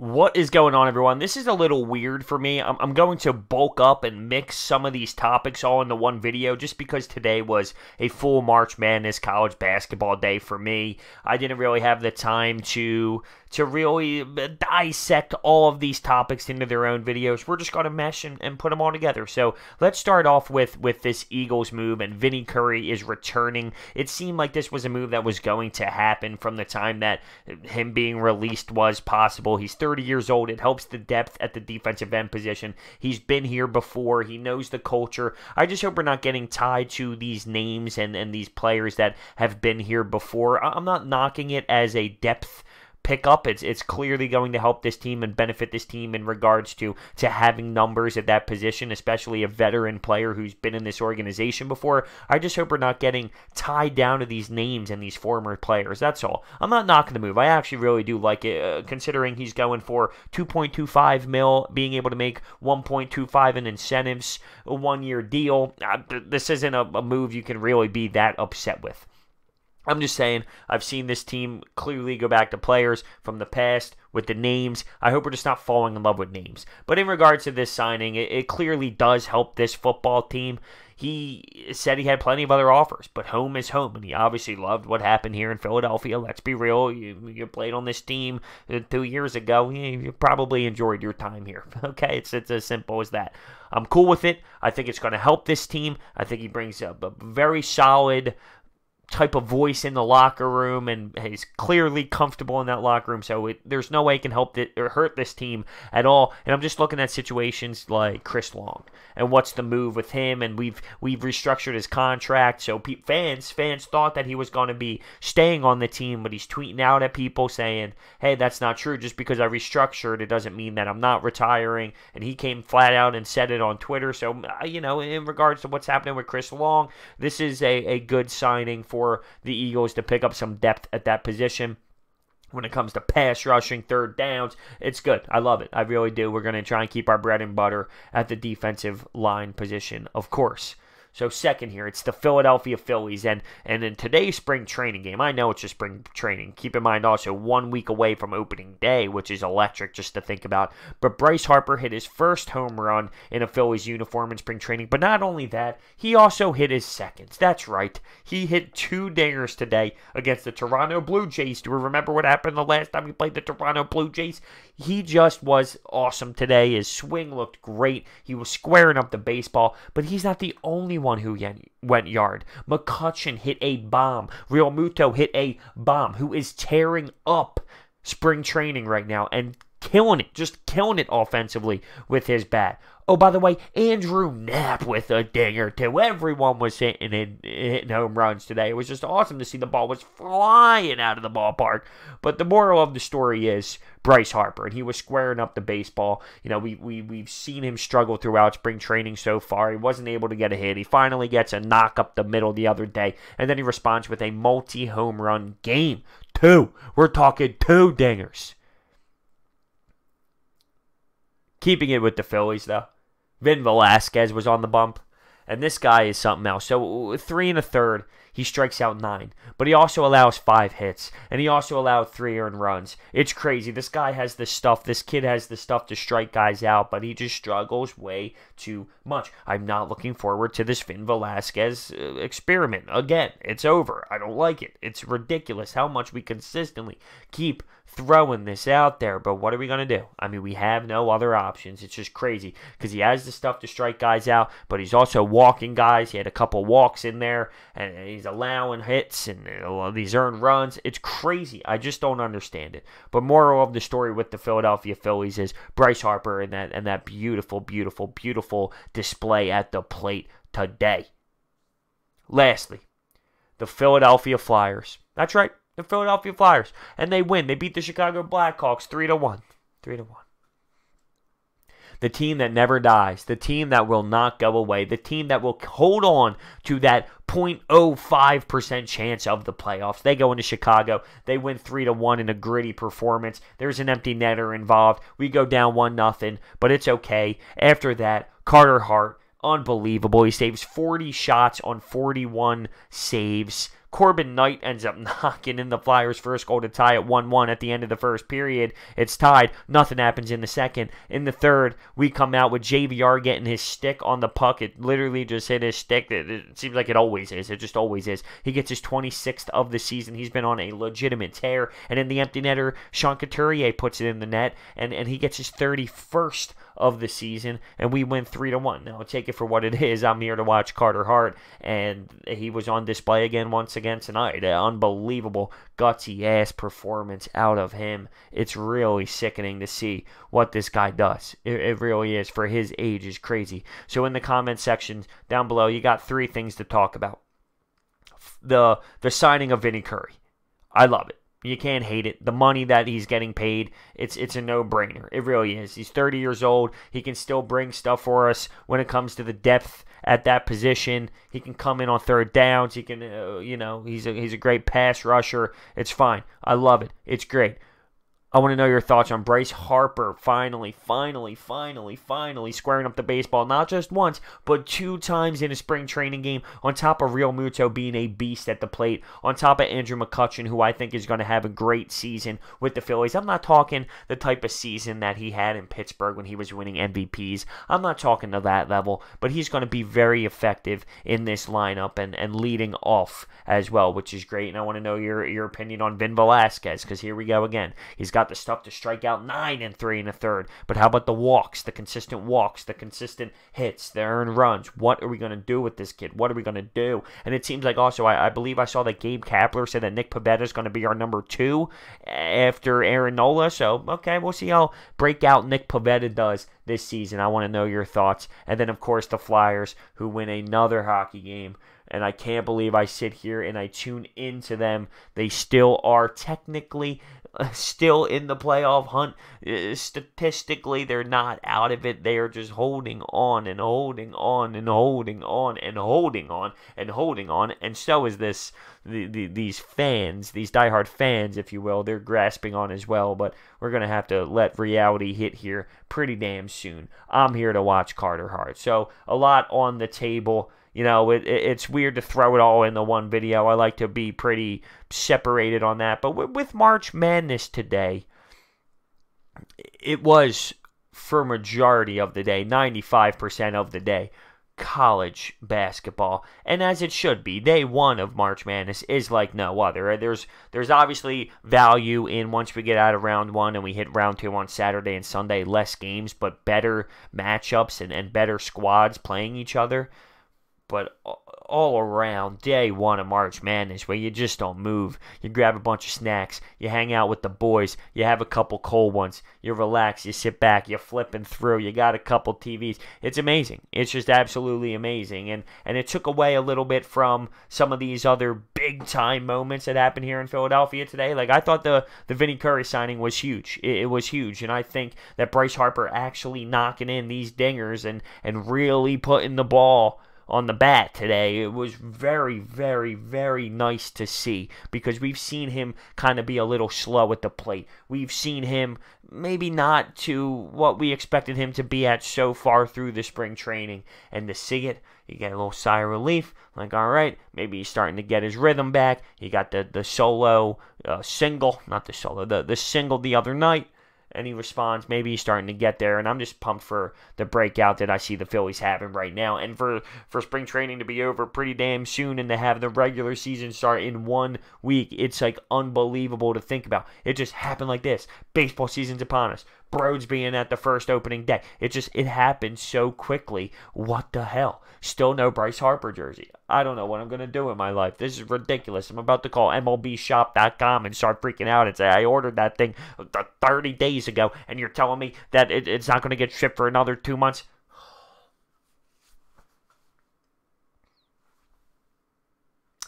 What is going on, everyone? This is a little weird for me. I'm going to bulk up and mix some of these topics all into one video just because today was a full March Madness college basketball day for me. I didn't really have the time to really dissect all of these topics into their own videos. We're just going to mesh and put them all together. So let's start off with this Eagles move, and Vinnie Curry is returning. It seemed like this was a move that was going to happen from the time that him being released was possible. He's 30 years old. It helps the depth at the defensive end position. He's been here before. He knows the culture. I just hope we're not getting tied to these names and these players that have been here before. I'm not knocking it as a depth pickup. It's clearly going to help this team and benefit this team in regards to having numbers at that position, especially a veteran player who's been in this organization before. I just hope we're not getting tied down to these names and these former players. That's all. I'm not knocking the move. I actually really do like it, considering he's going for $2.25 million, being able to make $1.25 in incentives, a one-year deal. This isn't a move you can really be that upset with. I'm just saying, I've seen this team clearly go back to players from the past with the names. I hope we're just not falling in love with names. But in regards to this signing, it clearly does help this football team. He said he had plenty of other offers, but home is home, and he obviously loved what happened here in Philadelphia. Let's be real. You played on this team 2 years ago. You probably enjoyed your time here. Okay, it's as simple as that. I'm cool with it. I think it's going to help this team. I think he brings a very solid type of voice in the locker room, and he's clearly comfortable in that locker room, so there's no way it can help or hurt this team at all. And I'm just looking at situations like Chris Long and what's the move with him, and we've restructured his contract, so fans thought that he was going to be staying on the team, but he's tweeting out at people saying, hey, that's not true. Just because I restructured, it doesn't mean that I'm not retiring. And he came flat out and said it on Twitter. So in regards to what's happening with Chris Long, this is a good signing for the Eagles to pick up some depth at that position. When it comes to pass rushing, third downs, it's good. I love it. I really do. We're going to try and keep our bread and butter at the defensive line position, of course. So second here, it's the Philadelphia Phillies, and in today's spring training game, I know it's just spring training. Keep in mind also 1 week away from opening day, which is electric just to think about. But Bryce Harper hit his first home run in a Phillies uniform in spring training. But not only that, he also hit his seconds. That's right. He hit 2 dingers today against the Toronto Blue Jays. Do you remember what happened the last time he played the Toronto Blue Jays? He just was awesome today. His swing looked great. He was squaring up the baseball, but he's not the only one who went yard. McCutchen hit a bomb. Real Muto hit a bomb, who is tearing up spring training right now and killing it, just killing it offensively with his bat. Oh, by the way, Andrew Knapp with a dinger, too. Everyone was hitting home runs today. It was just awesome to see. The ball was flying out of the ballpark. But the moral of the story is Bryce Harper, and he was squaring up the baseball. We've seen him struggle throughout spring training so far. He wasn't able to get a hit. He finally gets a knock up the middle the other day, and then he responds with a multi-home run game. 2. We're talking 2 dingers. Keeping it with the Phillies, though, Vin Velasquez was on the bump, and this guy is something else. So 3 1/3, he strikes out 9, but he also allows 5 hits, and he also allowed 3 earned runs. It's crazy. This guy has the stuff. This kid has the stuff to strike guys out, but he just struggles way too much. I'm not looking forward to this Vin Velasquez experiment. Again, it's over. I don't like it. It's ridiculous how much we consistently keep throwing this out there, but what are we going to do? I mean, we have no other options. It's just crazy because he has the stuff to strike guys out, but he's also walking guys. He had a couple walks in there, and he's allowing hits and these earned runs. It's crazy. I just don't understand it. But moral of the story with the Philadelphia Phillies is Bryce Harper and that beautiful, beautiful, beautiful display at the plate today. Lastly, the Philadelphia Flyers. That's right. The Philadelphia Flyers. And they win. They beat the Chicago Blackhawks 3-1. 3-1. The team that never dies. The team that will not go away. The team that will hold on to that 0.05% chance of the playoffs. They go into Chicago. They win 3-1 in a gritty performance. There's an empty netter involved. We go down 1-0, but it's okay. After that, Carter Hart, unbelievable. He saves 40 shots on 41 saves. Corbin Knight ends up knocking in the Flyers' first goal to tie it 1-1 at the end of the first period. It's tied. Nothing happens in the second. In the third, we come out with JVR getting his stick on the puck. It literally just hit his stick. It seems like it always is. It just always is. He gets his 26th of the season. He's been on a legitimate tear. And in the empty netter, Sean Couturier puts it in the net, and he gets his 31st of the season, and we win 3-1. Now, take it for what it is. I'm here to watch Carter Hart, and he was on display once again tonight. Unbelievable, gutsy-ass performance out of him. It's really sickening to see what this guy does. It really is. For his age, is crazy. So in the comment section down below, you got 3 things to talk about. The signing of Vinnie Curry. I love it. You can't hate it. The money that he's getting paid, it's a no-brainer. It really is. He's 30 years old. He can still bring stuff for us when it comes to the depth at that position. He can come in on third downs. He can, he's a great pass rusher. It's fine. I love it. It's great. I want to know your thoughts on Bryce Harper finally squaring up the baseball, not just once, but 2 times in a spring training game, on top of Real Muto being a beast at the plate, on top of Andrew McCutchen, who I think is going to have a great season with the Phillies. I'm not talking the type of season that he had in Pittsburgh when he was winning MVPs. I'm not talking to that level, but he's going to be very effective in this lineup and leading off as well, which is great. And I want to know your opinion on Vin Velasquez, because here we go again. He's got the stuff to strike out 9 and 3 1/3. But how about the walks, the consistent hits, the earned runs? What are we going to do with this kid? What are we going to do? And it seems like also, I believe I saw that Gabe Kapler said that Nick Pivetta is going to be our number 2 after Aaron Nola. So, okay, we'll see how breakout Nick Pivetta does this season. I want to know your thoughts. And then, of course, the Flyers, who win another hockey game. And I can't believe I sit here and I tune into them. They still are technically still in the playoff hunt. Statistically, they're not out of it. They are just holding on and holding on and holding on and holding on and holding on. And so is these fans, these diehard fans, if you will. They're grasping on as well. But we're going to have to let reality hit here pretty damn soon. I'm here to watch Carter Hart. So a lot on the table. It's weird to throw it all in the one video. I like to be pretty separated on that. But with March Madness today, it was, for majority of the day, 95% of the day, college basketball. And as it should be, day 1 of March Madness is like no other. There's obviously value in, once we get out of round 1 and we hit round 2 on Saturday and Sunday, less games, but better matchups and better squads playing each other. But all around, day 1 of March Madness, where you just don't move. You grab a bunch of snacks, you hang out with the boys, you have a couple cold ones, you relax, you sit back, you're flipping through, you got a couple TVs. It's amazing. It's just absolutely amazing. And it took away a little bit from some of these other big-time moments that happened here in Philadelphia today. Like, I thought the Vinnie Curry signing was huge. It was huge. And I think that Bryce Harper actually knocking in these dingers and really putting the ball on the bat today, it was very, very, very nice to see, because we've seen him kind of be a little slow at the plate. We've seen him maybe not to what we expected him to be at so far through the spring training. And to see it, you get a little sigh of relief, like, all right, maybe he's starting to get his rhythm back. He got the solo single, not the solo, the single the other night. And he responds, maybe he's starting to get there. And I'm just pumped for the breakout that I see the Phillies having right now. And for spring training to be over pretty damn soon and to have the regular season start in 1 week, it's like unbelievable to think about. It just happened like this. Baseball season's upon us. Broads being at the first opening day. It happened so quickly. What the hell? Still no Bryce Harper jersey. I don't know what I'm going to do in my life. This is ridiculous. I'm about to call MLBshop.com and start freaking out and say, I ordered that thing 30 days ago, and you're telling me that it's not going to get shipped for another 2 months?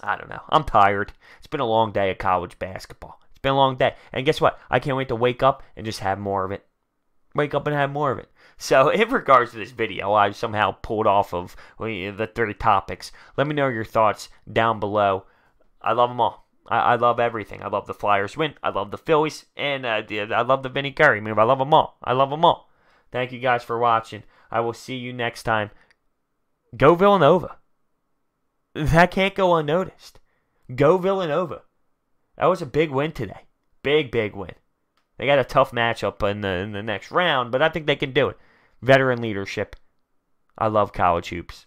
I don't know. I'm tired. It's been a long day of college basketball. It's been a long day. And guess what? I can't wait to wake up and just have more of it. Wake up and have more of it. So, in regards to this video, I somehow pulled off of the 30 topics. Let me know your thoughts down below. I love them all. I love everything. I love the Flyers win. I love the Phillies. And I love the Vinnie Curry move. I love them all. I love them all. Thank you guys for watching. I will see you next time. Go Villanova. That can't go unnoticed. Go Villanova. That was a big win today. Big, big win. They got a tough matchup in the next round, but I think they can do it. Veteran leadership. I love college hoops.